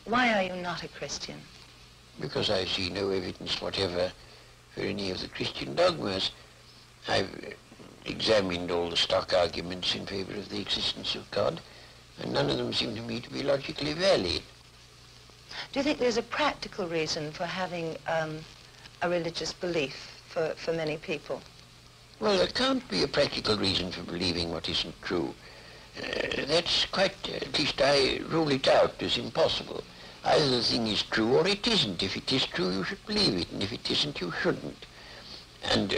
Why are you not a Christian? Because I see no evidence whatever for any of the Christian dogmas. I've examined all the stock arguments in favor of the existence of God, and none of them seem to me to be logically valid. Do you think there's a practical reason for having a religious belief for many people? Well, there can't be a practical reason for believing what isn't true. That's quite, at least I rule it out as impossible. Either the thing is true or it isn't. If it is true, you should believe it, and if it isn't, you shouldn't. And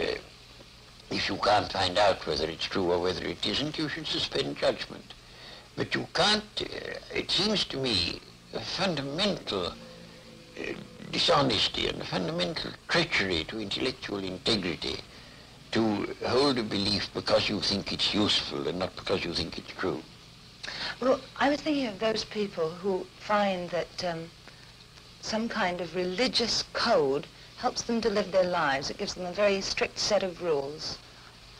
if you can't find out whether it's true or whether it isn't, you should suspend judgment. But you can't, it seems to me, a fundamental dishonesty and a fundamental treachery to intellectual integrity to hold a belief because you think it's useful and not because you think it's true. Well, I was thinking of those people who find that some kind of religious code helps them to live their lives. It gives them a very strict set of rules,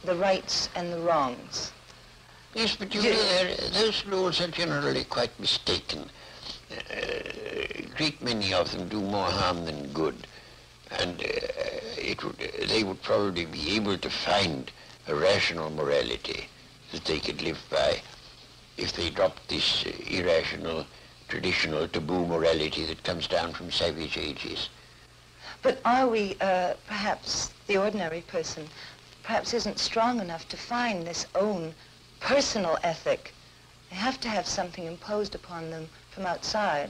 the rights and the wrongs. Yes, but you know, those rules are generally quite mistaken. A great many of them do more harm than good. And they would probably be able to find a rational morality that they could live by if they dropped this irrational, traditional, taboo morality that comes down from savage ages. But are we, perhaps the ordinary person, perhaps isn't strong enough to find this own personal ethic? They have to have something imposed upon them from outside.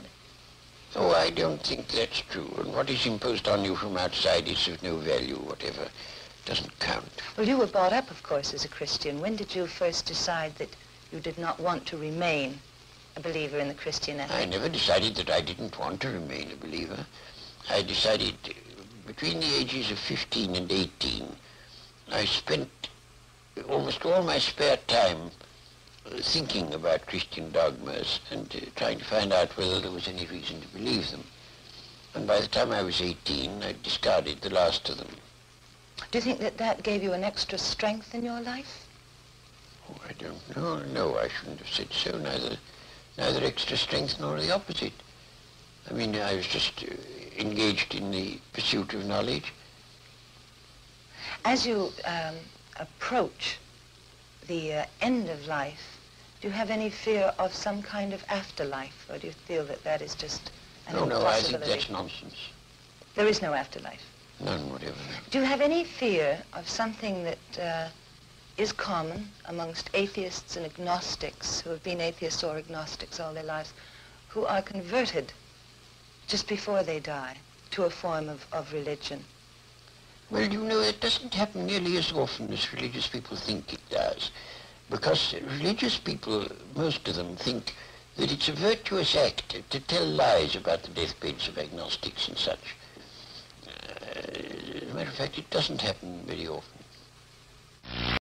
Oh, I don't think that's true. And what is imposed on you from outside is of no value whatever. It doesn't count. Well, you were brought up, of course, as a Christian. When did you first decide that you did not want to remain a believer in the Christian ethic? I never decided that I didn't want to remain a believer. I decided between the ages of 15 and 18, I spent almost all my spare time thinking about Christian dogmas and trying to find out whether there was any reason to believe them. And by the time I was 18, I discarded the last of them. Do you think that that gave you an extra strength in your life? Oh, I don't know. No, I shouldn't have said so. Neither extra strength nor the opposite. I mean, I was just engaged in the pursuit of knowledge. As you approach the end of life, do you have any fear of some kind of afterlife, or do you feel that that is just an impossibility? No, I think that's nonsense. There is no afterlife? None whatever. Do you have any fear of something that is common amongst atheists and agnostics who have been atheists or agnostics all their lives, who are converted just before they die to a form of religion? Well, you know, it doesn't happen nearly as often as religious people think it does. Because religious people, most of them, think that it's a virtuous act to tell lies about the deathbeds of agnostics and such. As a matter of fact, it doesn't happen very often.